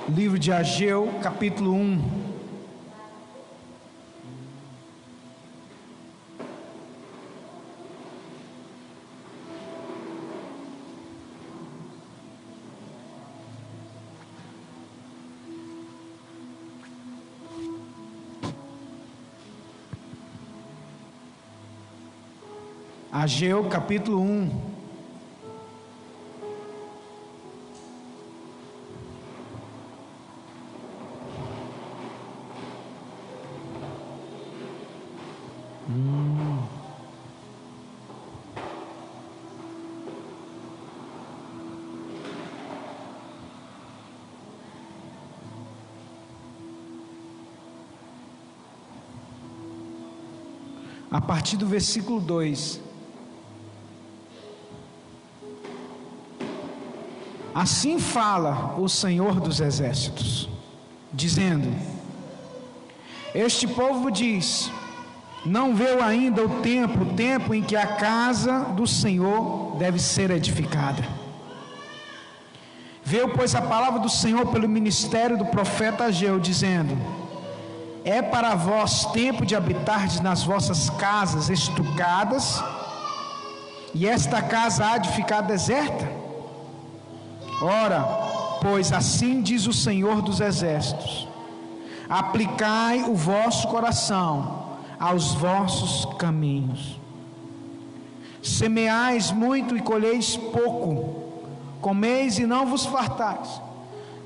Livro de Ageu, capítulo 1. Ageu, capítulo 1. A partir do versículo 2. Assim fala o Senhor dos Exércitos, dizendo: Este povo diz: não veio ainda o tempo em que a casa do Senhor deve ser edificada. Veio, pois, a palavra do Senhor pelo ministério do profeta Ageu, dizendo: é para vós tempo de habitardes nas vossas casas estucadas, e esta casa há de ficar deserta? Ora, pois assim diz o Senhor dos Exércitos: aplicai o vosso coração aos vossos caminhos. Semeais muito e colheis pouco, comeis e não vos fartais,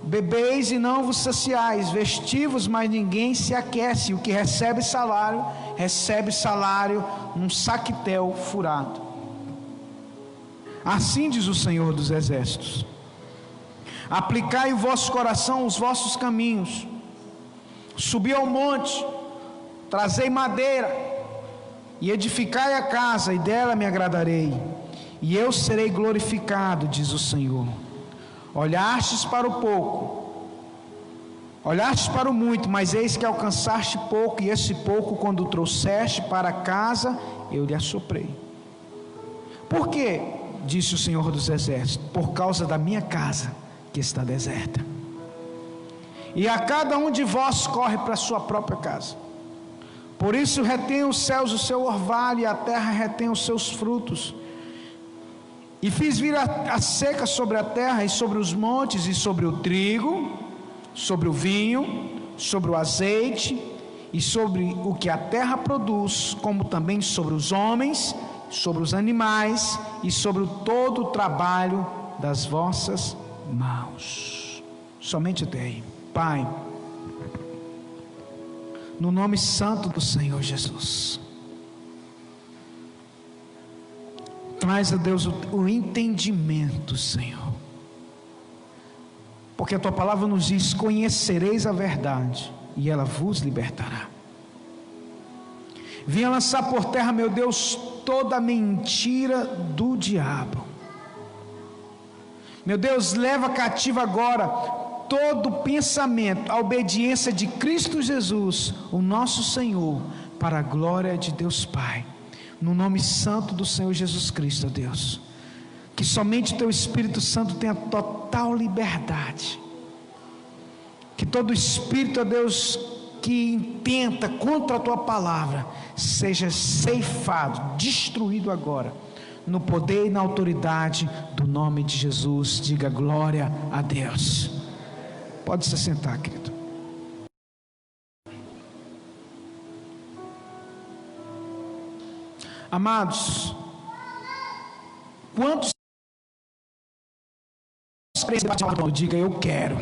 bebeis e não vos saciais, vestivos, mas ninguém se aquece. O que recebe salário num saquetel furado. Assim diz o Senhor dos Exércitos: aplicai o vosso coração aos vossos caminhos. Subi ao monte, trazei madeira, e edificai a casa, e dela me agradarei, e eu serei glorificado, diz o Senhor. Olhastes para o pouco, olhastes para o muito, mas eis que alcançaste pouco, e esse pouco, quando o trouxeste para casa, eu lhe assoprei. Por quê? Disse o Senhor dos Exércitos: por causa da minha casa, que está deserta. E a cada um de vós corre para a sua própria casa. Por isso retém os céus o seu orvalho, e a terra retém os seus frutos. E fiz vir a seca sobre a terra, e sobre os montes, e sobre o trigo, sobre o vinho, sobre o azeite, e sobre o que a terra produz, como também sobre os homens, sobre os animais, e sobre todo o trabalho das vossas mãos. Somente até aí. Pai, no nome santo do Senhor Jesus, traz a Deus o entendimento, Senhor, porque a tua palavra nos diz: conhecereis a verdade e ela vos libertará. Venha lançar por terra, meu Deus, toda a mentira do diabo. Meu Deus, leva cativo agora todo pensamento à obediência de Cristo Jesus, o nosso Senhor, para a glória de Deus Pai, no nome santo do Senhor Jesus Cristo, ó Deus. Que somente o teu Espírito Santo tenha total liberdade, que todo espírito, ó Deus, que intenta contra a tua palavra, seja ceifado, destruído agora, no poder e na autoridade do nome de Jesus. Diga glória a Deus. Pode se sentar, querido. Amados, quantos diga eu quero?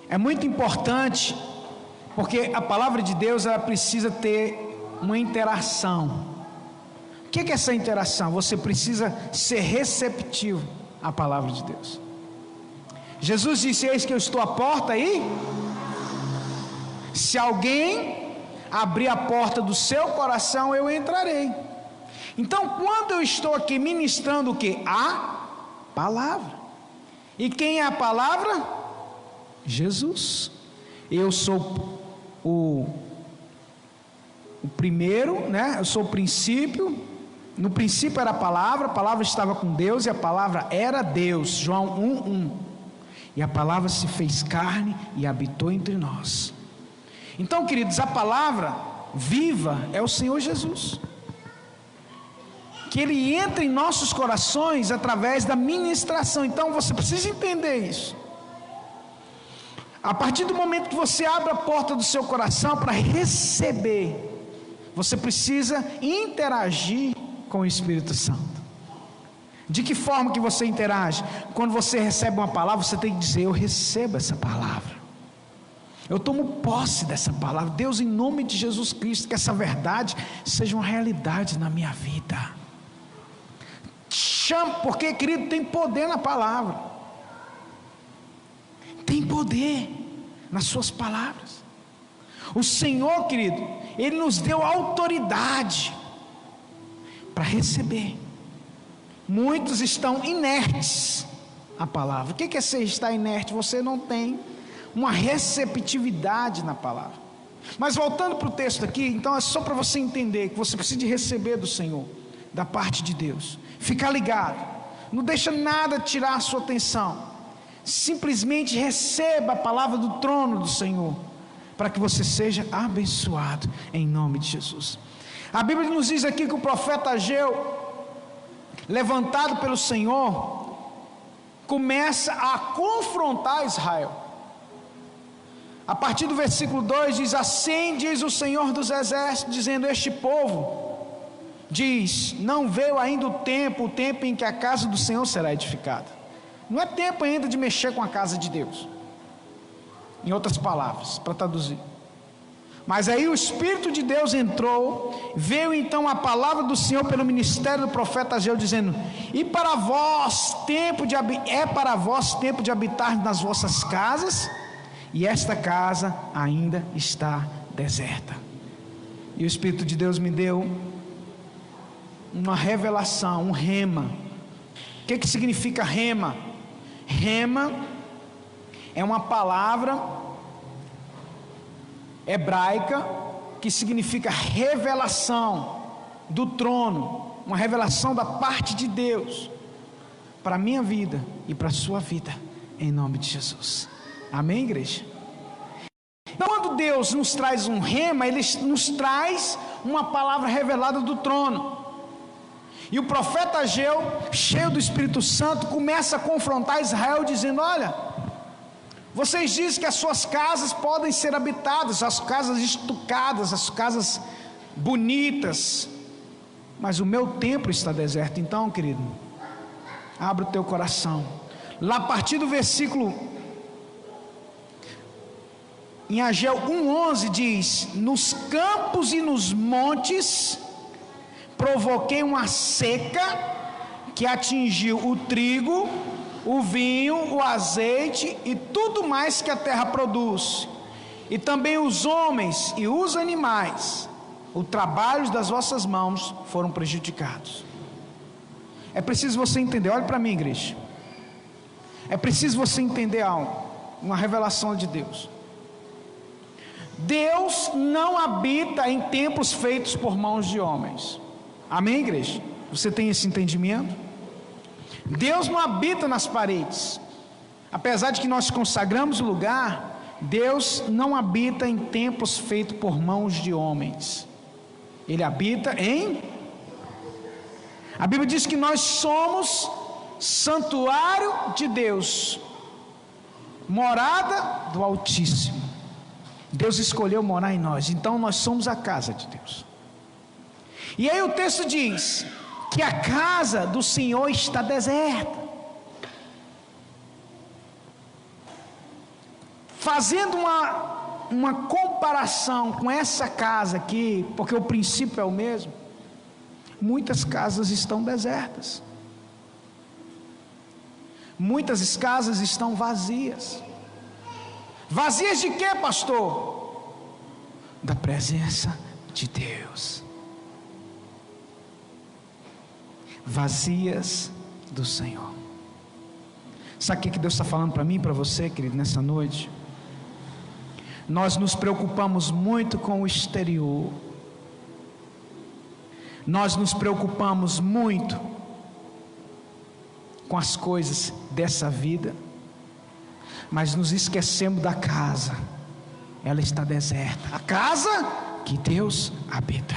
É muito importante, porque a palavra de Deus, ela precisa ter uma interação. O que é essa interação? Você precisa ser receptivo à palavra de Deus. Jesus disse: eis que eu estou à porta e se alguém abrir a porta do seu coração, eu entrarei. Então, quando eu estou aqui ministrando o que? A palavra. E quem é a palavra? Jesus. Eu sou o primeiro, né? Eu sou o princípio. No princípio era a palavra estava com Deus e a palavra era Deus. João 1:1. e a palavra se fez carne e habitou entre nós. Então, queridos, a palavra viva é o Senhor Jesus, que Ele entra em nossos corações através da ministração. Então você precisa entender isso. A partir do momento que você abre a porta do seu coração para receber, você precisa interagir com o Espírito Santo. De que forma que você interage? Quando você recebe uma palavra, você tem que dizer: eu recebo essa palavra, eu tomo posse dessa palavra. Deus, em nome de Jesus Cristo, que essa verdade seja uma realidade na minha vida. Chama, porque, querido, tem poder na palavra, tem poder nas suas palavras. O Senhor, querido, Ele nos deu autoridade para receber. Muitos estão inertes à palavra. O que é ser estar inerte? Você não tem uma receptividade na palavra. Mas voltando para o texto aqui, então é só para você entender que você precisa de receber do Senhor, da parte de Deus. Ficar ligado, não deixa nada tirar a sua atenção. Simplesmente receba a palavra do trono do Senhor, para que você seja abençoado em nome de Jesus. A Bíblia nos diz aqui que o profeta Ageu, levantado pelo Senhor, começa a confrontar Israel. A partir do versículo 2 diz: assim diz o Senhor dos exércitos, dizendo: este povo diz, não veio ainda o tempo em que a casa do Senhor será edificada. Não é tempo ainda de mexer com a casa de Deus, em outras palavras, para traduzir. Mas aí o Espírito de Deus entrou, veio então a palavra do Senhor pelo ministério do profeta Ageu, dizendo: é para vós tempo de habitar nas vossas casas, e esta casa ainda está deserta. E o Espírito de Deus me deu uma revelação, um rema. O que significa rema? Rema é uma palavra hebraica que significa revelação do trono, uma revelação da parte de Deus para a minha vida e para a sua vida, em nome de Jesus. Amém, igreja? Então, quando Deus nos traz um rema, Ele nos traz uma palavra revelada do trono. E o profeta Ageu, cheio do Espírito Santo, começa a confrontar Israel, dizendo: olha, vocês dizem que as suas casas podem ser habitadas, as casas estucadas, as casas bonitas, mas o meu templo está deserto. Então, querido, abre o teu coração. Lá a partir do versículo, em Ageu 1:11 diz: nos campos e nos montes provoquei uma seca que atingiu o trigo, o vinho, o azeite e tudo mais que a terra produz, e também os homens e os animais, o trabalho das vossas mãos foram prejudicados. É preciso você entender, olhe para mim, igreja, é preciso você entender algo, uma revelação de Deus. Deus não habita em templos feitos por mãos de homens. Amém, igreja? Você tem esse entendimento? Deus não habita nas paredes. Apesar de que nós consagramos o lugar, Deus não habita em templos feitos por mãos de homens. Ele habita em... A Bíblia diz que nós somos santuário de Deus, morada do Altíssimo. Deus escolheu morar em nós, então nós somos a casa de Deus. E aí o texto diz que a casa do Senhor está deserta. Fazendo uma comparação com essa casa aqui, porque o princípio é o mesmo, muitas casas estão desertas. Muitas casas estão vazias. Vazias de quê, pastor? Da presença de Deus. Vazias do Senhor. Sabe o que Deus está falando para mim e para você, querido, nessa noite? Nós nos preocupamos muito com o exterior. Nós nos preocupamos muito com as coisas dessa vida. mas nos esquecemos da casa. Ela está deserta. A casa que Deus habita.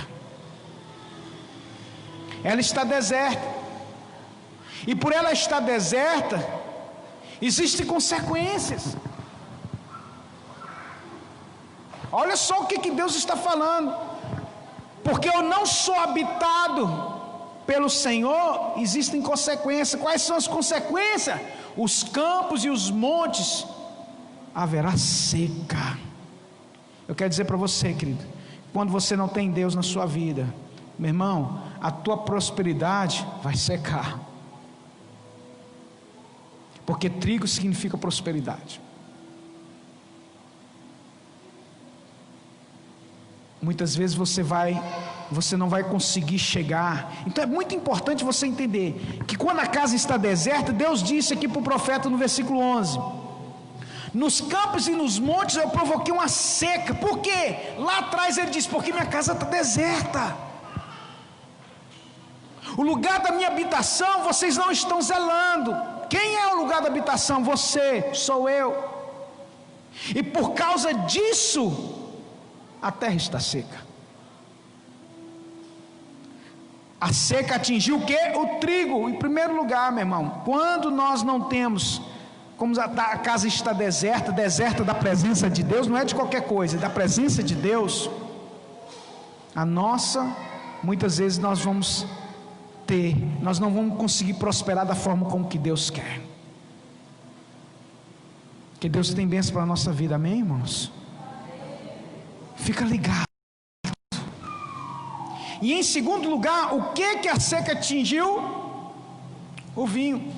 Ela está deserta. E por ela estar deserta, existem consequências. Olha só o que Deus está falando. Porque eu não sou habitado pelo Senhor, existem consequências. Quais são as consequências? Os campos e os montes haverá seca. Eu quero dizer para você, querido, quando você não tem Deus na sua vida, meu irmão, a tua prosperidade vai secar. Porque trigo significa prosperidade. Muitas vezes você não vai conseguir chegar. Então é muito importante você entender que quando a casa está deserta, Deus disse aqui para o profeta no versículo 11: nos campos e nos montes eu provoquei uma seca. Por quê? Lá atrás ele disse: porque minha casa está deserta. O lugar da minha habitação vocês não estão zelando. Quem é o lugar da habitação? Você, sou eu. E por causa disso a terra está seca. A seca atingiu o quê? O trigo. Em primeiro lugar, meu irmão, quando nós não temos, como a casa está deserta, deserta da presença de Deus, não é de qualquer coisa, é da presença de Deus. Muitas vezes nós não vamos conseguir prosperar da forma como que Deus quer. Que Deus tem bênção para a nossa vida, amém, irmãos? Fica ligado. E em segundo lugar, o que a seca atingiu? O vinho.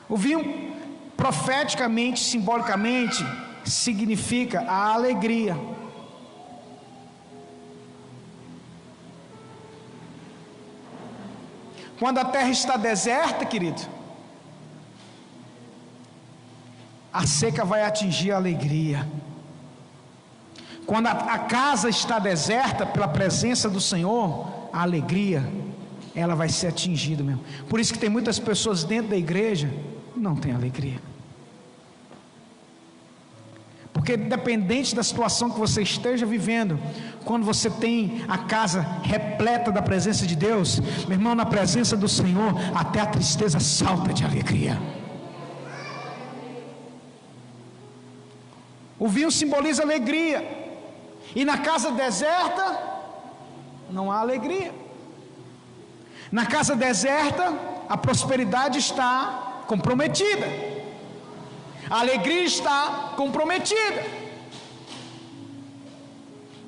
O vinho, profeticamente, simbolicamente, significa a alegria. Quando a terra está deserta, querido, a seca vai atingir a alegria. Quando a casa está deserta pela presença do Senhor, a alegria, ela vai ser atingida mesmo. Por isso que tem muitas pessoas dentro da igreja que não tem alegria. Porque independente da situação que você esteja vivendo, quando você tem a casa repleta da presença de Deus, meu irmão, na presença do Senhor, até a tristeza salta de alegria. O vinho simboliza alegria. E na casa deserta não há alegria. Na casa deserta a prosperidade está comprometida, a alegria está comprometida.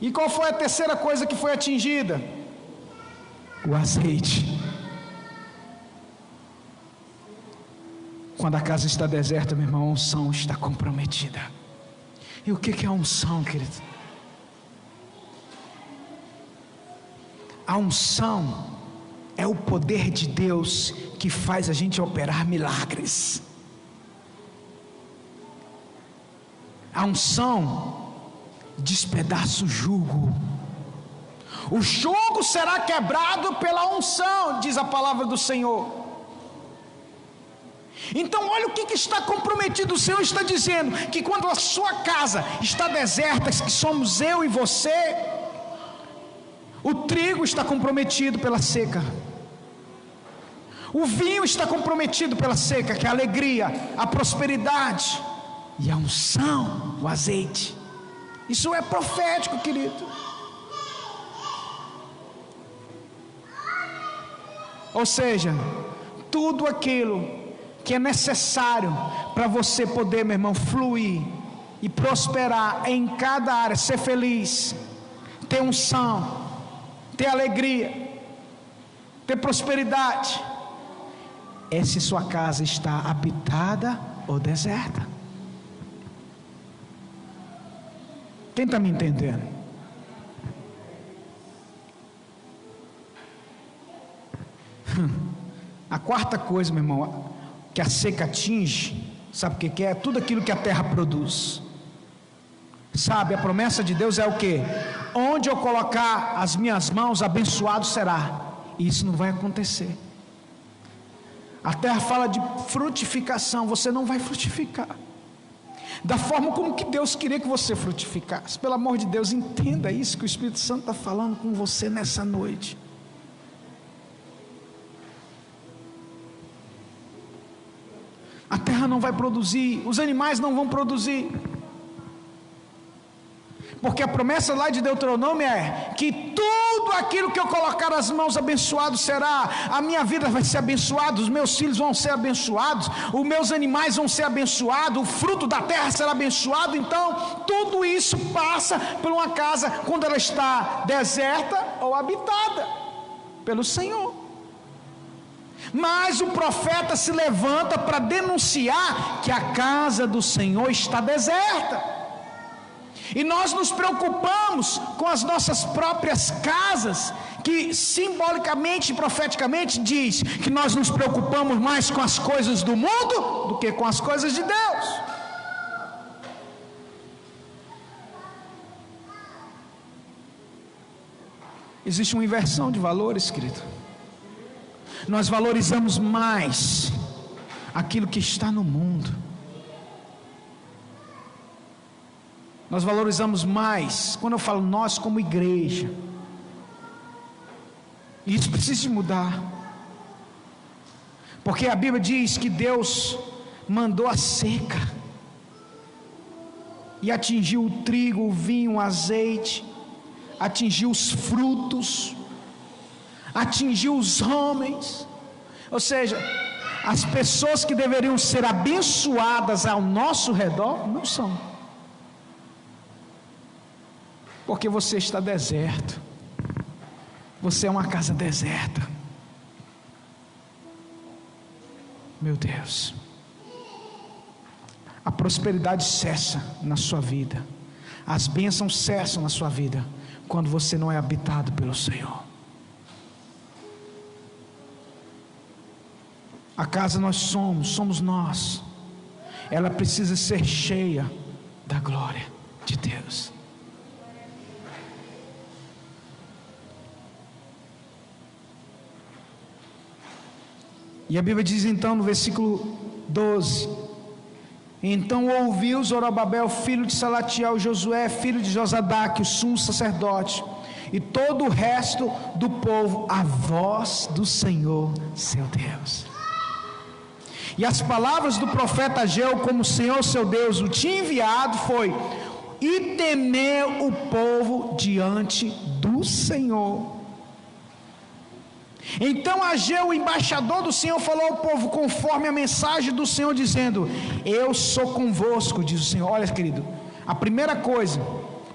E qual foi a terceira coisa que foi atingida? O azeite. Quando a casa está deserta, meu irmão, a unção está comprometida. E o que é a unção, querido? A unção é o poder de Deus que faz a gente operar milagres. A unção despedaça o jugo. O jugo será quebrado pela unção, diz a palavra do Senhor. Então olha o que está comprometido. O Senhor está dizendo que quando a sua casa está deserta, que somos eu e você, o trigo está comprometido pela seca, o vinho está comprometido pela seca, que é a alegria, a prosperidade, e a unção, o azeite. Isso é profético, querido. Ou seja, tudo aquilo que é necessário para você poder, meu irmão, fluir e prosperar em cada área, ser feliz, ter unção, ter alegria, ter prosperidade, é se sua casa está habitada ou deserta. Quem está me entendendo? A quarta coisa, meu irmão, que a seca atinge, sabe o que é? Tudo aquilo que a terra produz. Sabe, a promessa de Deus é o que? Onde eu colocar as minhas mãos, abençoado será. E isso não vai acontecer. A terra fala de frutificação. Você não vai frutificar da forma como que Deus queria que você frutificasse. Pelo amor de Deus, entenda isso que o Espírito Santo está falando com você nessa noite. A terra não vai produzir, os animais não vão produzir, porque a promessa lá de Deuteronômio é que tudo aquilo que eu colocar nas mãos abençoado será. A minha vida vai ser abençoada, os meus filhos vão ser abençoados, os meus animais vão ser abençoados, o fruto da terra será abençoado. Então tudo isso passa por uma casa quando ela está deserta ou habitada pelo Senhor. Mas o profeta se levanta para denunciar que a casa do Senhor está deserta. E nós nos preocupamos com as nossas próprias casas, que simbolicamente e profeticamente diz que nós nos preocupamos mais com as coisas do mundo do que com as coisas de Deus. Existe uma inversão de valores, querido. Nós valorizamos mais aquilo que está no mundo. Nós valorizamos mais, quando eu falo nós como igreja, e isso precisa de mudar, porque a Bíblia diz que Deus mandou a seca, e atingiu o trigo, o vinho, o azeite, atingiu os frutos, atingiu os homens, ou seja, as pessoas que deveriam ser abençoadas ao nosso redor, não são. Porque você está deserto, você é uma casa deserta. Meu Deus, a prosperidade cessa na sua vida, as bênçãos cessam na sua vida, quando você não é habitado pelo Senhor. A casa nós somos nós, ela precisa ser cheia da glória de Deus. E a Bíblia diz então no versículo 12: então ouviu Zorobabel, filho de Salatiel, Josué, filho de Josadaque, o sumo sacerdote, e todo o resto do povo, a voz do Senhor seu Deus. E as palavras do profeta Ageu, como o Senhor seu Deus o tinha enviado, foi: e temeu o povo diante do Senhor. Então Ageu, o embaixador do Senhor, falou ao povo conforme a mensagem do Senhor, dizendo: eu sou convosco, diz o Senhor. Olha, querido, a primeira coisa,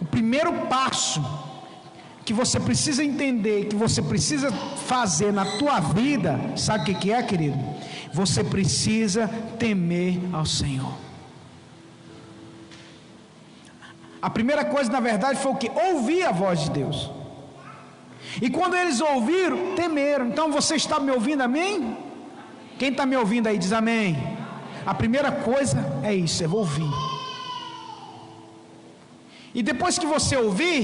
o primeiro passo que você precisa entender, que você precisa fazer na tua vida, sabe o que é, querido? Você precisa temer ao Senhor. A primeira coisa, na verdade, foi o que? Ouvir a voz de Deus. E quando eles ouviram, temeram. Então você está me ouvindo, amém? Quem está me ouvindo aí diz amém. A primeira coisa é isso, é ouvir. E depois que você ouvir,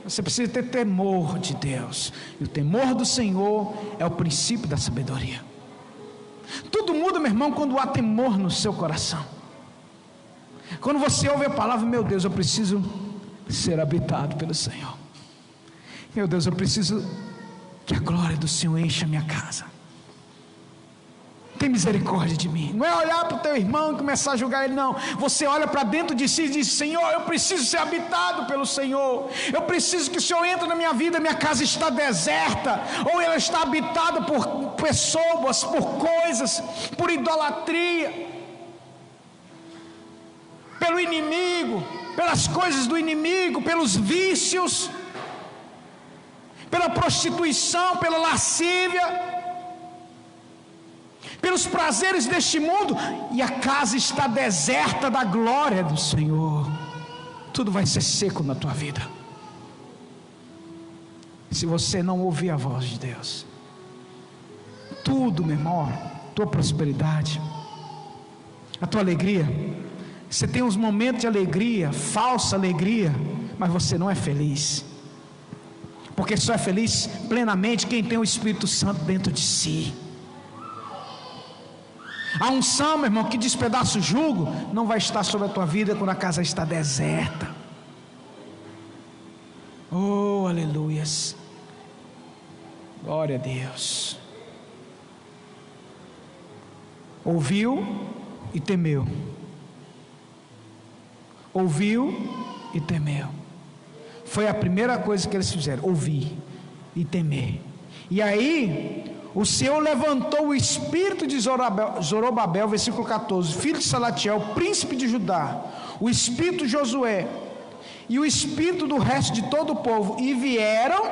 você precisa ter temor de Deus. E o temor do Senhor é o princípio da sabedoria. Tudo muda, meu irmão, quando há temor no seu coração. Quando você ouve a palavra: meu Deus, eu preciso ser habitado pelo Senhor. Meu Deus, eu preciso que a glória do Senhor encha a minha casa. Tem misericórdia de mim. Não é olhar para o teu irmão e começar a julgar ele, não. Você olha para dentro de si e diz: Senhor, eu preciso ser habitado pelo Senhor. Eu preciso que o Senhor entre na minha vida. Minha casa está deserta, ou ela está habitada por pessoas, por coisas, por idolatria, pelo inimigo, pelas coisas do inimigo, pelos vícios, pela prostituição, pela lascívia, pelos prazeres deste mundo, e a casa está deserta da glória do Senhor. Tudo vai ser seco na tua vida, se você não ouvir a voz de Deus. Tudo, meu irmão, tua prosperidade, a tua alegria. Você tem uns momentos de alegria, falsa alegria, mas você não é feliz, porque só é feliz plenamente quem tem o Espírito Santo dentro de si. A unção, meu irmão, que despedaça o jugo, não vai estar sobre a tua vida quando a casa está deserta. Oh, aleluias. Glória a Deus. Ouviu e temeu. Ouviu e temeu. Foi a primeira coisa que eles fizeram, ouvir e temer. E aí, o Senhor levantou o espírito de Zorobabel, versículo 14, filho de Salatiel, príncipe de Judá, o espírito de Josué e o espírito do resto de todo o povo, e vieram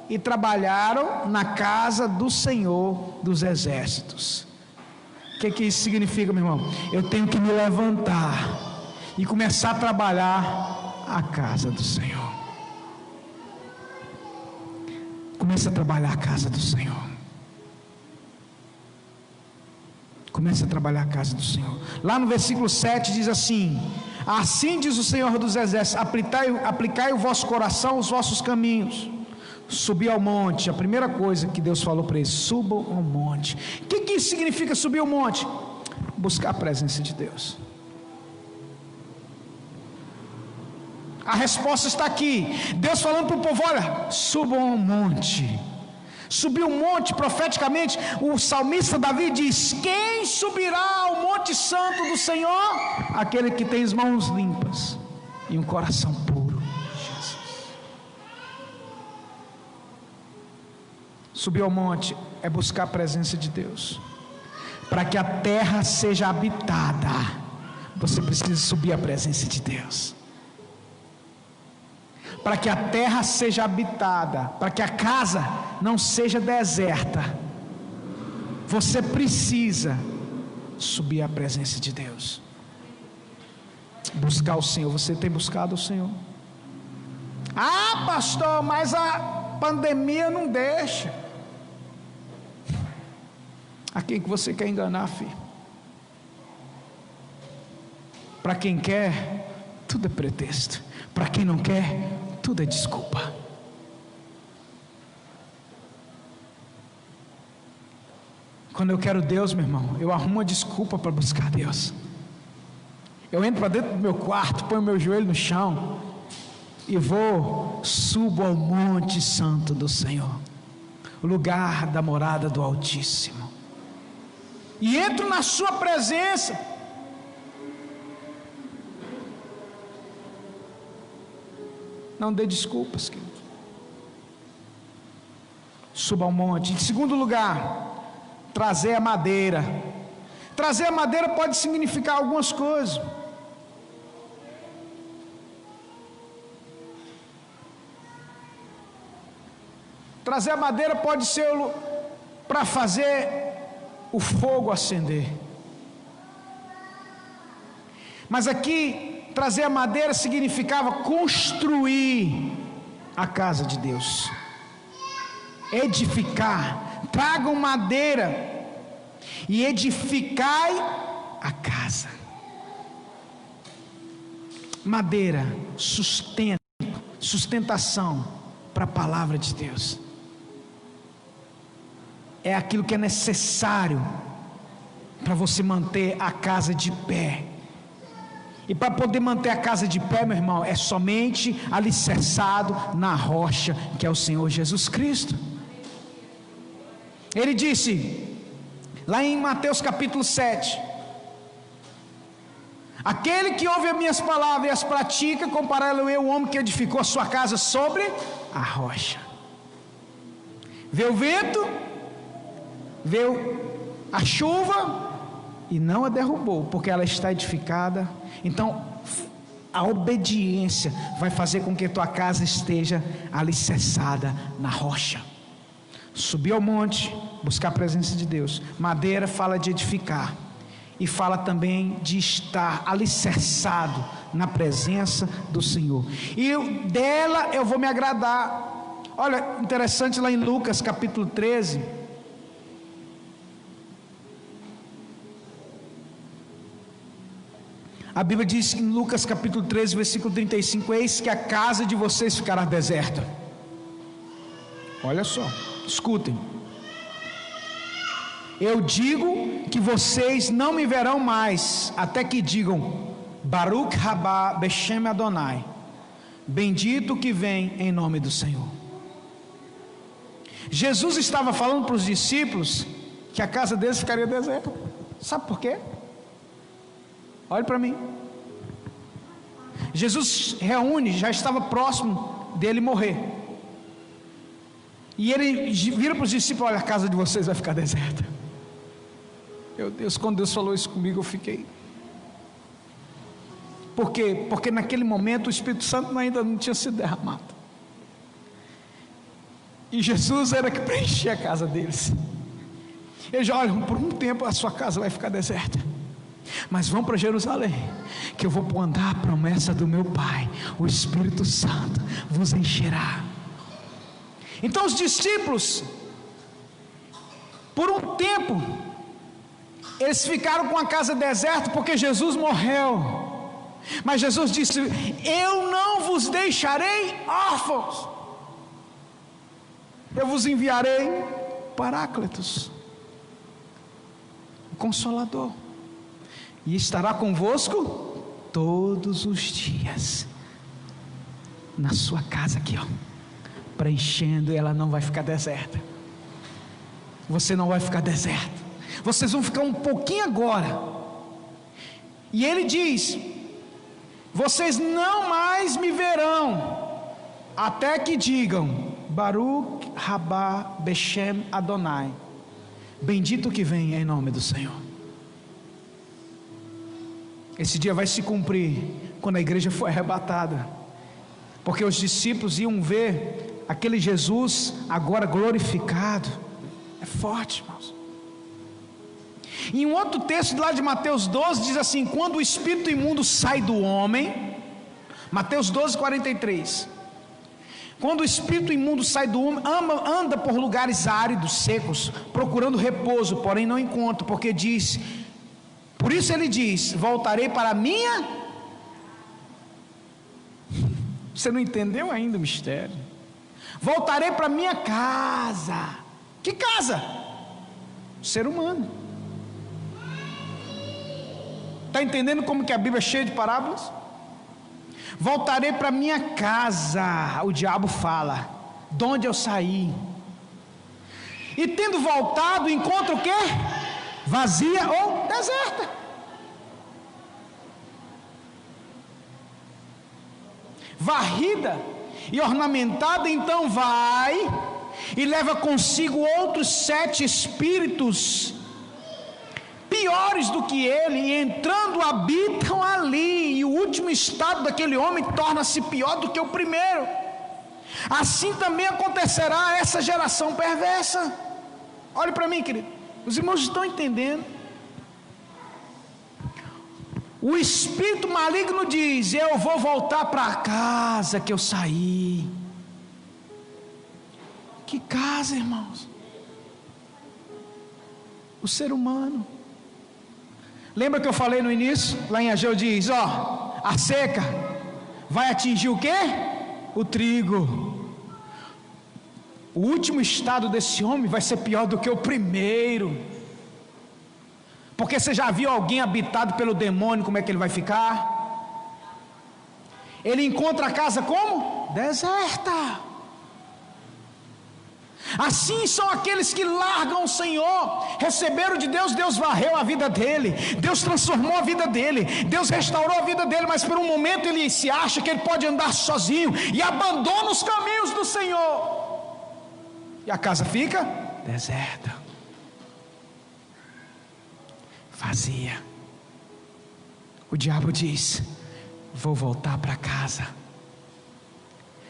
e trabalharam na casa do Senhor dos exércitos. O que isso significa, meu irmão? Eu tenho que me levantar e começar a trabalhar a casa do Senhor. Comece a trabalhar a casa do Senhor. Comece a trabalhar a casa do Senhor. Lá no versículo 7 diz assim: assim diz o Senhor dos exércitos, aplicai o vosso coração os vossos caminhos. Subir ao monte. A primeira coisa que Deus falou para eles: subam ao monte. O que isso significa, subir ao monte? Buscar a presença de Deus. A resposta está aqui. Deus falando para o povo: olha, subam ao monte. Subir o monte, profeticamente, o salmista Davi diz: quem subirá ao monte santo do Senhor? Aquele que tem as mãos limpas e um coração puro. Jesus. Subir ao monte é buscar a presença de Deus. Para que a terra seja habitada, você precisa subir a presença de Deus. Para que a terra seja habitada, para que a casa não seja deserta, você precisa subir à presença de Deus, buscar o Senhor. Você tem buscado o Senhor? Ah, pastor, mas a pandemia não deixa. A quem que você quer enganar, filho? Para quem quer, tudo é pretexto. Para quem não quer, tudo é desculpa. Quando eu quero Deus, meu irmão, eu arrumo uma desculpa para buscar Deus. Eu entro para dentro do meu quarto, ponho meu joelho no chão e subo ao monte santo do Senhor, o lugar da morada do Altíssimo, e entro na sua presença. Não dê desculpas, querido. Suba ao monte. Em segundo lugar, trazer a madeira. Trazer a madeira pode significar algumas coisas. Trazer a madeira pode ser para fazer o fogo acender. Mas aqui, trazer a madeira significava construir a casa de Deus, edificar. Tragam madeira e edificai a casa. Madeira, sustentação para a palavra de Deus. É aquilo que é necessário para você manter a casa de pé. E para poder manter a casa de pé, meu irmão, é somente alicerçado na rocha, que é o Senhor Jesus Cristo. Ele disse, lá em Mateus capítulo 7, aquele que ouve as minhas palavras e as pratica, compará-lo-ei ao homem que edificou a sua casa sobre a rocha. Vê o vento, vê a chuva, e não a derrubou, porque ela está edificada. Então a obediência vai fazer com que tua casa esteja alicerçada na rocha. Subir ao monte, buscar a presença de Deus. Madeira fala de edificar, e fala também de estar alicerçado na presença do Senhor, e dela eu vou me agradar. Olha, interessante, lá em Lucas capítulo 13, a Bíblia diz em Lucas capítulo 13, versículo 35, eis que a casa de vocês ficará deserta. Olha só, escutem. eu digo que vocês não me verão mais, até que digam, Baruch Rabá Beshem Adonai, bendito que vem em nome do Senhor. Jesus estava falando para os discípulos que a casa deles ficaria deserta. Sabe por quê? Olhe para mim. Jesus reúne, já estava próximo dele morrer, e ele vira para os discípulos: olha, a casa de vocês vai ficar deserta. Meu Deus, quando Deus falou isso comigo, eu fiquei. Por quê? Porque naquele momento o Espírito Santo ainda não tinha sido derramado, e Jesus era que preenchia a casa deles. Eles já olham, por um tempo a sua casa vai ficar deserta, mas vão para Jerusalém, que eu vou mandar a promessa do meu Pai, o Espírito Santo vos encherá. Então os discípulos, por um tempo, eles ficaram com a casa deserta, porque Jesus morreu. Mas Jesus disse: eu não vos deixarei órfãos, eu vos enviarei Paráclitos, o Consolador, e estará convosco todos os dias, na sua casa aqui, ó, preenchendo, e ela não vai ficar deserta. Você não vai ficar deserto, vocês vão ficar um pouquinho agora. E ele diz: vocês não mais me verão, até que digam, Baruch Rabá Beshem Adonai, bendito que vem em nome do Senhor. Esse dia vai se cumprir quando a igreja for arrebatada, porque os discípulos iam ver aquele Jesus agora glorificado. É forte, irmãos. Em um outro texto lá de Mateus 12 diz assim: quando o espírito imundo sai do homem, Mateus 12, 43, quando o espírito imundo sai do homem, anda por lugares áridos, secos, procurando repouso, porém não encontra, porque diz, por isso ele diz, voltarei para a minha. Você não entendeu ainda o mistério? Voltarei para a minha casa. Que casa? O ser humano. Está entendendo como que a Bíblia é cheia de parábolas? Voltarei para minha casa, o diabo fala, de onde eu saí. E tendo voltado, encontra o quê? Vazia ou deserta. Varrida e ornamentada. Então vai e leva consigo outros 7 espíritos piores do que ele, e entrando habitam ali, e o último estado daquele homem torna-se pior do que o primeiro. Assim também acontecerá a essa geração perversa. Olhe para mim, querido, os irmãos estão entendendo? O espírito maligno diz: eu vou voltar para a casa que eu saí. Que casa, irmãos? O ser humano. Lembra que eu falei no início? Lá em Ageu diz, ó, a seca vai atingir o quê? O trigo. O último estado desse homem vai ser pior do que o primeiro. Porque você já viu alguém habitado pelo demônio, como é que ele vai ficar? Ele encontra a casa como? Deserta. Assim são aqueles que largam o Senhor. Receberam de Deus, Deus varreu a vida dele, Deus transformou a vida dele, Deus restaurou a vida dele, mas por um momento ele se acha que ele pode andar sozinho e abandona os caminhos do Senhor, e a casa fica deserta, vazia. O diabo diz: vou voltar para casa.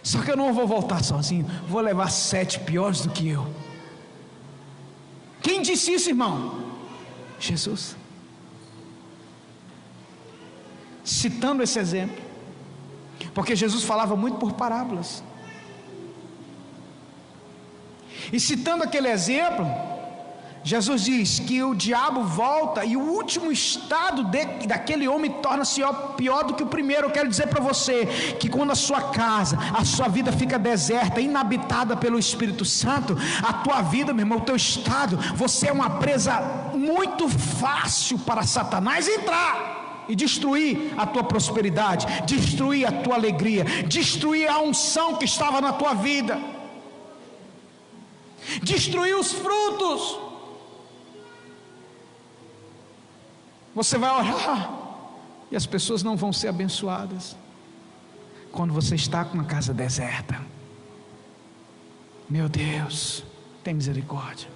Só que eu não vou voltar sozinho, vou levar 7 piores do que eu. Quem disse isso, irmão? Jesus. Citando esse exemplo, porque Jesus falava muito por parábolas. E citando aquele exemplo, Jesus diz que o diabo volta e o último estado daquele homem torna-se pior do que o primeiro. Eu quero dizer para você que quando a sua casa, a sua vida fica deserta, inabitada pelo Espírito Santo, a tua vida, meu irmão, o teu estado, você é uma presa muito fácil para Satanás entrar e destruir a tua prosperidade, destruir a tua alegria, destruir a unção que estava na tua vida, destruir os frutos. Você vai orar e as pessoas não vão ser abençoadas quando você está com uma casa deserta. Meu Deus, tem misericórdia.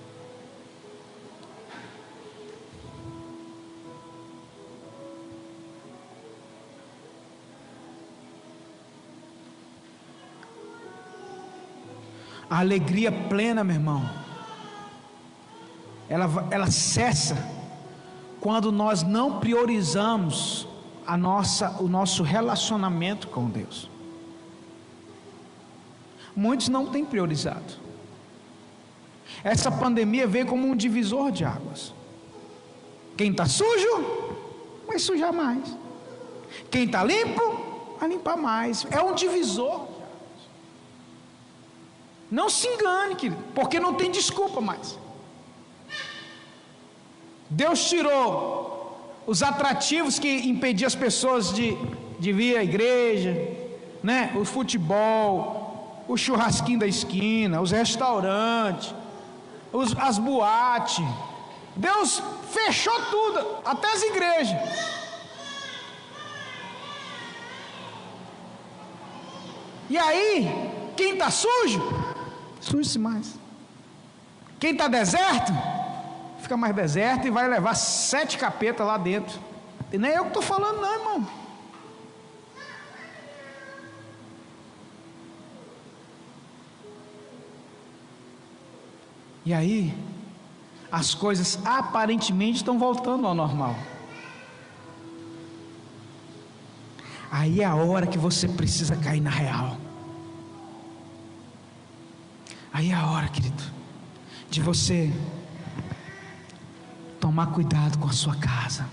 A alegria plena, meu irmão, ela cessa quando nós não priorizamos o nosso relacionamento com Deus. Muitos não têm priorizado. Essa pandemia veio como um divisor de águas. Quem está sujo vai sujar mais, quem está limpo vai limpar mais. É um divisor. Não se engane, querido, porque não tem desculpa mais. Deus tirou os atrativos que impediam as pessoas de vir à igreja, né? O futebol, o churrasquinho da esquina, os restaurantes, as boates. Deus fechou tudo, até as igrejas. E aí, quem está sujo, suje-se mais. Quem está deserto, fica mais deserto e vai levar 7 capetas lá dentro. E nem eu que estou falando não, irmão. E aí, as coisas aparentemente estão voltando ao normal. Aí é a hora que você precisa cair na real. Aí é a hora, querido, de você tomar cuidado com a sua casa.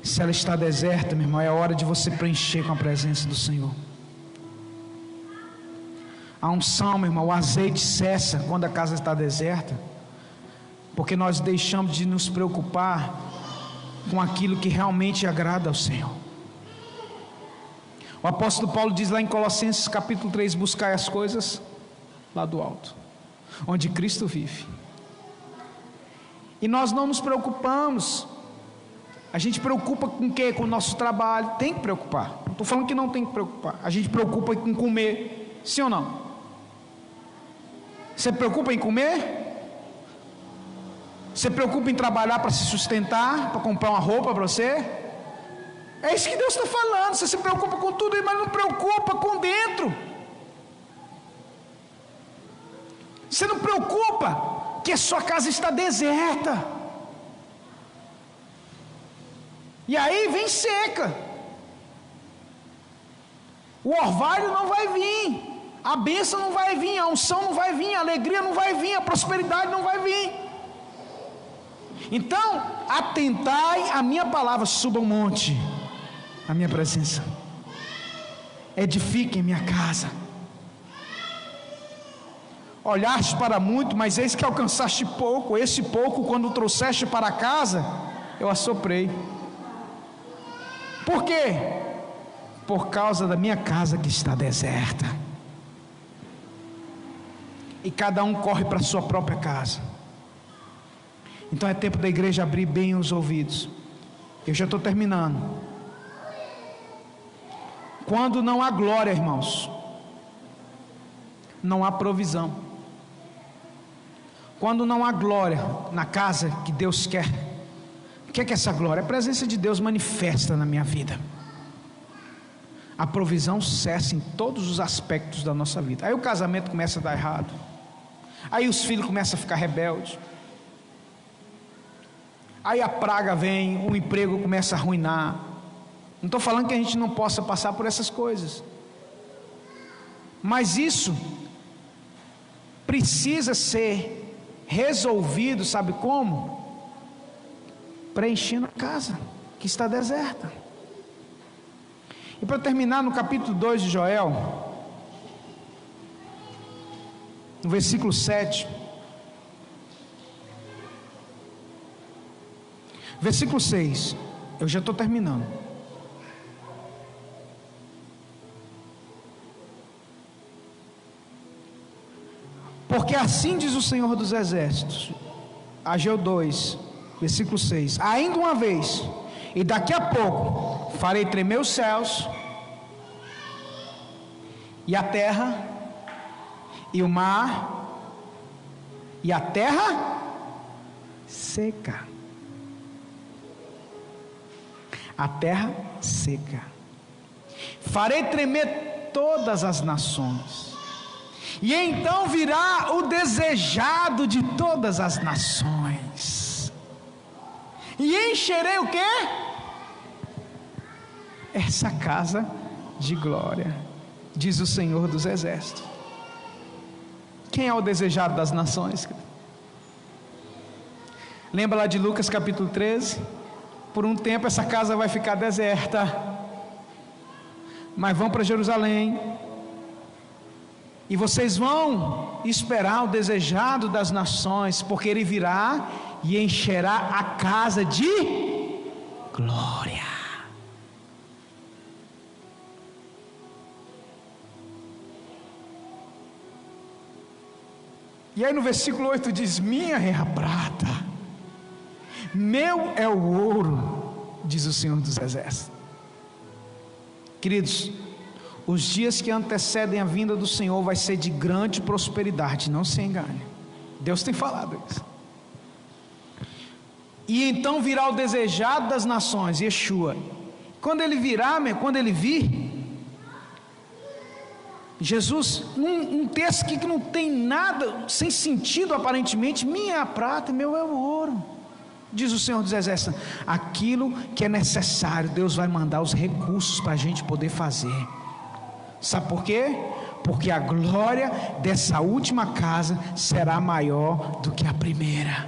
Se ela está deserta, meu irmão, é a hora de você preencher com a presença do Senhor. A unção, meu irmão, o azeite cessa quando a casa está deserta, porque nós deixamos de nos preocupar com aquilo que realmente agrada ao Senhor. O apóstolo Paulo diz lá em Colossenses capítulo 3, buscai as coisas lá do alto, onde Cristo vive. E nós não nos preocupamos. A gente preocupa com o quê? Com o nosso trabalho. Tem que preocupar, não estou falando que não tem que preocupar. A gente preocupa com comer, sim ou não? Você preocupa em comer? Você preocupa em trabalhar para se sustentar, para comprar uma roupa para você? É isso que Deus está falando. Você se preocupa com tudo, mas não preocupa com dentro. Você não preocupa que a sua casa está deserta, e aí vem seca, o orvalho não vai vir, a bênção não vai vir, a unção não vai vir, a alegria não vai vir, a prosperidade não vai vir. Então, atentai a minha palavra, suba o monte, a minha presença, edifiquem minha casa. Olhaste para muito, mas eis que alcançaste pouco. Esse pouco, quando trouxeste para casa, eu assoprei. Por quê? Por causa da minha casa que está deserta. E cada um corre para a sua própria casa. Então é tempo da igreja abrir bem os ouvidos. Eu já estou terminando. Quando não há glória, irmãos, não há provisão. Quando não há glória na casa que Deus quer, o que é essa glória? A presença de Deus manifesta na minha vida. A provisão cessa em todos os aspectos da nossa vida. Aí o casamento começa a dar errado, aí os filhos começam a ficar rebeldes, aí a praga vem, o emprego começa a arruinar. Não estou falando que a gente não possa passar por essas coisas, mas isso precisa ser resolvido, sabe como? Preenchendo a casa que está deserta. E para terminar, no capítulo 2 de Joel, no versículo 7, versículo 6, eu já estou terminando. Porque assim diz o Senhor dos Exércitos, Ageu 2, versículo 6: ainda uma vez, e daqui a pouco, farei tremer os céus, e a terra, e o mar, e a terra seca. A terra seca. Farei tremer todas as nações, e então virá o desejado de todas as nações, e encherei o quê? Essa casa de glória, diz o Senhor dos Exércitos. Quem é o desejado das nações? Lembra lá de Lucas capítulo 13? Por um tempo essa casa vai ficar deserta, mas vão para Jerusalém, e vocês vão esperar o desejado das nações, porque ele virá e encherá a casa de glória. E aí no versículo 8 diz: minha é a prata, meu é o ouro, diz o Senhor dos Exércitos. Queridos, os dias que antecedem a vinda do Senhor vai ser de grande prosperidade, não se engane. Deus tem falado isso. E então virá o desejado das nações, Yeshua. Quando ele virá, quando ele vir, Jesus, um texto aqui que não tem nada, sem sentido aparentemente: minha é a prata, meu é o ouro, diz o Senhor dos Exércitos. Aquilo que é necessário, Deus vai mandar os recursos para a gente poder fazer. Sabe por quê? Porque a glória dessa última casa será maior do que a primeira,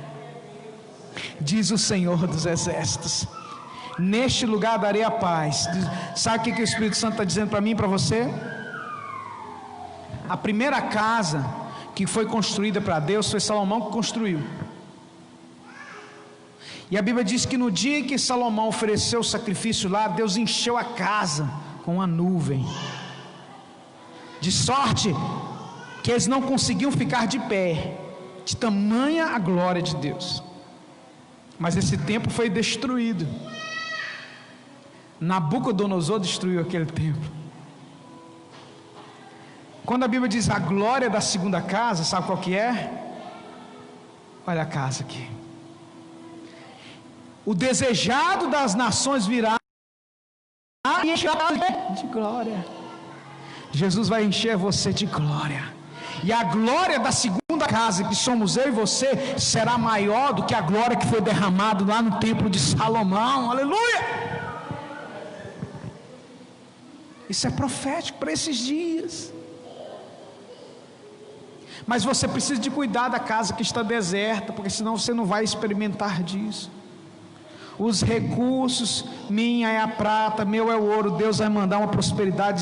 diz o Senhor dos Exércitos. Neste lugar darei a paz. Sabe o que o Espírito Santo está dizendo para mim e para você? A primeira casa que foi construída para Deus foi Salomão que construiu. E a Bíblia diz que no dia que Salomão ofereceu o sacrifício lá, Deus encheu a casa com uma nuvem, de sorte que eles não conseguiam ficar de pé, de tamanha a glória de Deus. Mas esse templo foi destruído. Nabucodonosor destruiu aquele templo. Quando a Bíblia diz a glória da segunda casa, sabe qual que é? Olha a casa aqui. O desejado das nações virá e encherá de glória. Jesus vai encher você de glória. E a glória da segunda casa, que somos eu e você, será maior do que a glória que foi derramada lá no templo de Salomão. Aleluia! Isso é profético para esses dias. Mas você precisa de cuidar da casa que está deserta, porque senão você não vai experimentar disso. Os recursos, minha é a prata, meu é o ouro. Deus vai mandar uma prosperidade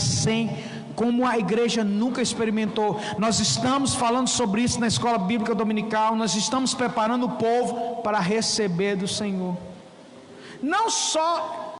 como a igreja nunca experimentou. Nós estamos falando sobre isso na escola bíblica dominical. Nós estamos preparando o povo para receber do Senhor. Não só